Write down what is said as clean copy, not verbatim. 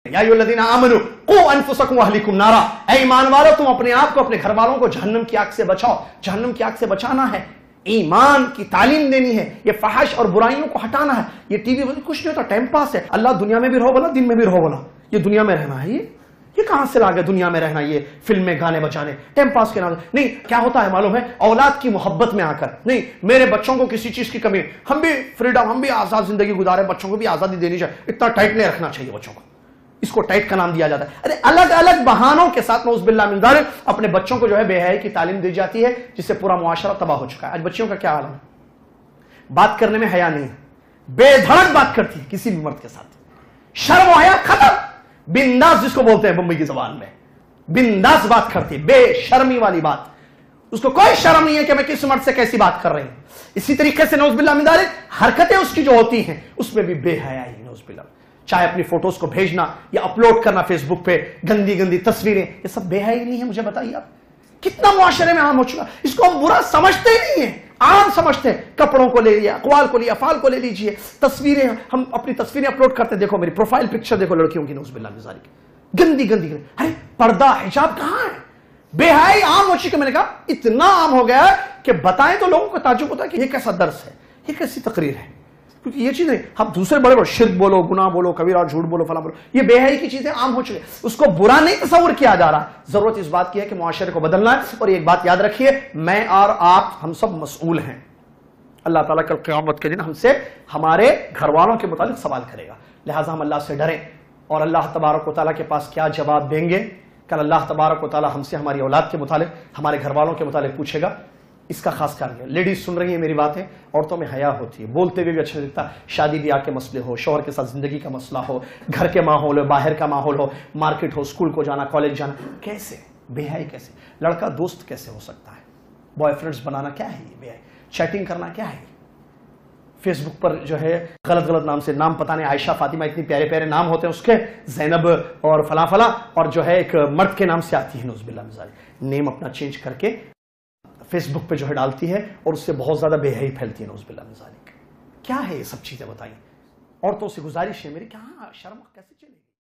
या अय्युहल्लज़ीना आमनू क़ू अनफुसकुम व अहलिकुम नारा, ऐ ईमान वालों तुम अपने आप को अपने घर वालों को जहन्नम की आग से बचाओ। जहन्नम की आग से बचाना है, ईमान की तालीम देनी है, ये फहश और बुराइयों को हटाना है। ये टीवी कुछ नहीं होता, टाइम पास है। अल्लाह दुनिया में भी रहो बोला, दिन में भी रहो बोला। ये दुनिया में रहना है, ये कहां से ला गया दुनिया में रहना? ये फिल्में गाने बजाने टाइम पास के नाम नहीं। क्या होता है मालूम है? औलाद की मोहब्बत में आकर नहीं, मेरे बच्चों को किसी चीज की कमी, हम भी फ्रीडम, हम भी आजाद जिंदगी गुजारे, बच्चों को भी आजादी देनी चाहिए। इतना टाइट नहीं रखना चाहिए बच्चों को, इसको टाइट का नाम दिया जाता है। अरे अलग अलग बहानों के साथ नऊज़ बिल्लाह मिन ज़ालिक अपने बच्चों को जो है बेहयाई की तालीम दी जाती है, जिससे पूरा मुआशरा तबाह हो चुका है। आज बच्चियों का क्या हाल है? बात करने में हया नहीं है, बेधड़क बात करती है किसी भी मर्द के साथ, शर्म और हया खत्म। बिंदास जिसको बोलते हैं बम्बई की जबान में, बिंदास बात करती है, बेशर्मी वाली बात। उसको कोई शर्म नहीं है कि मैं किस मर्द से कैसी बात कर रही हूं। इसी तरीके से नऊज़ बिल्लाह मिन ज़ालिक हरकतें उसकी जो होती हैं उसमें भी बेहयाई, नऊज़ बिल्लाह। चाहे अपनी फोटोज को भेजना या अपलोड करना फेसबुक पे, गंदी गंदी तस्वीरें, ये सब बेहयाई नहीं है? मुझे बताइए आप, कितना मुआशरे में आम हो चुका। इसको हम बुरा समझते ही नहीं है, आम समझते हैं। कपड़ों को ले लिया, अक़वाल को लिया, अफ़आल को ले लीजिए, तस्वीरें, हम अपनी तस्वीरें अपलोड करते हैं। देखो मेरी प्रोफाइल पिक्चर देखो लड़कियों की, नऊज़ बिल्लाह मिन ज़ालिक, गंदी गंदी। अरे पर्दा हिजाब कहां है? बेहयाई आम हो चुकी। मैंने कहा इतना आम हो गया कि बताएं तो लोगों को ताज्जुब होता है कि ये कैसा दर्स है, ये कैसी तकरीर है। क्योंकि ये चीजें हम दूसरे बड़े बड़े शिर्क बोलो, गुनाह बोलो, कबीरा, झूठ बोलो, फला बोलो, ये बेहयाई की चीजें आम हो चुकी है। उसको बुरा नहीं तस्वुर किया जा रहा। जरूरत इस बात की है कि मुआशरे को बदलना है। और एक बात याद रखिए, मैं और आप हम सब मसऊल हैं। अल्लाह ताला कल क़यामत के दिन हमसे हमारे घर वालों के मुतालिक सवाल करेगा। लिहाजा हम अल्लाह से डरें और अल्लाह तबारक व तआला के पास क्या जवाब देंगे कल अल्लाह तबारक व तआला हमसे हमारी औलाद के मुतालिक, हमारे घर वालों के मुतालिक पूछेगा। इसका खास कारण है, लेडीज सुन रही है मेरी बातें, औरतों में हया होती है, बोलते हुए भी अच्छा लगता। शादी ब्याह के मसले हो, शौहर के साथ जिंदगी का मसला हो, घर के माहौल हो, बाहर का माहौल हो, मार्केट हो, स्कूल को जाना, कॉलेज जाना, कैसे बेहयाई, कैसे लड़का दोस्त कैसे हो सकता है? बॉयफ्रेंड्स बनाना क्या है ये बेहयाई? चैटिंग करना क्या है? फेसबुक पर जो है गलत गलत नाम से, नाम पता नहीं, आयशा, फातिमा, इतनी प्यारे प्यारे नाम होते हैं उसके, जैनब और फला फला, और जो है एक मर्द के नाम से आती है, नऊज़ बिल्लाह मिन ज़ालिक, नेम अपना चेंज करके फेसबुक पे जो है डालती है और उससे बहुत ज्यादा बेहयाई फैलती है, नऊज़ बिल्लाह मिन ज़ालिक। क्या है ये सब चीजें बताइए? औरतों से गुजारिश है मेरी, क्या शर्म कैसे चलेगी?